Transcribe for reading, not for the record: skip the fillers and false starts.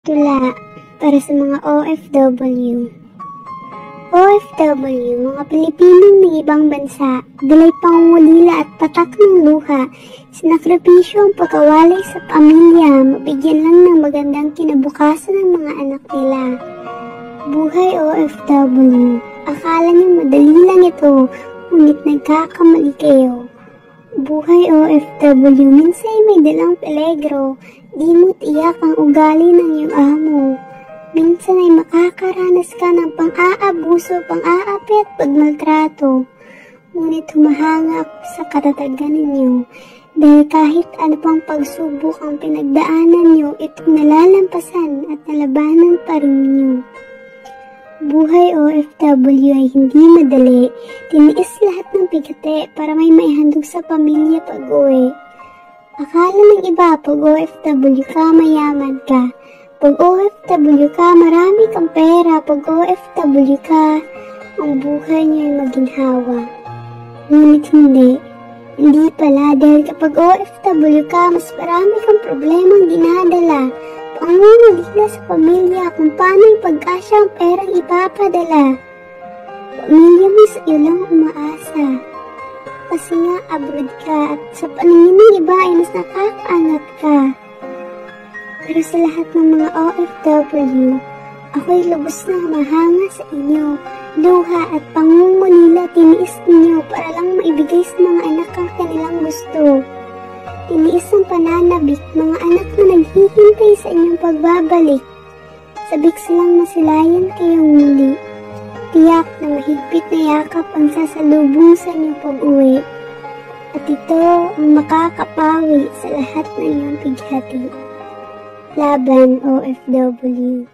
Tula para sa mga OFW. OFW, mga Pilipinong ng ibang bansa, dalay pangungulila at patak ng luha, sinakripisyo ang pagkawalay sa pamilya, mabigyan lang ng magandang kinabukasan ng mga anak nila. Buhay OFW, akala niyo madali lang ito, ngunit nagkakamali kayo. Buhay OFW, minsan may dalang peligro, di mo tiyak ang ugali ng iyong amo. Minsan ay makakaranas ka ng pang-aabuso, pang-aapi at pagmaltrato. Ngunit humahanga ako sa katatagan ninyo, dahil kahit ano pang pagsubok ang pinagdaanan nyo, itong nalalampasan at nalabanan pa rin ninyo. Buhay OFW ay hindi madali, tiniis lahat ng bigate para may maihandog sa pamilya pag-uwi. Akala ng iba pag OFW ka, mayaman ka. Pag OFW ka, marami kang pera. Pag OFW ka, ang buhay niyo ay maginhawa. Ngunit hindi pala, dahil kapag OFW ka, mas marami kang problemang dinadala. Pangungulila sa pamilya kung paano yung pagkasya ang perang ipapadala. Pamilya mo sa iyo lang umaasa. Kasi nga abroad ka at sa paningin ng iba ay mas nakakaangat ka. Pero sa lahat ng mga OFW, ako'y lubos na humahanga sa inyo. Luha at pangungulila tiniis ninyo para lang maibigay sa mga anak ang kanilang gusto. Tiniis ang pananabik, mga anak na naghihintay sa inyong pagbabalik. Sabik silang masilayan kayong muli. Tiyak na mahigpit na yakap ang sasalubong sa inyong pag-uwi. At ito ang makakapawi sa lahat ng iyong pighati. Laban OFW.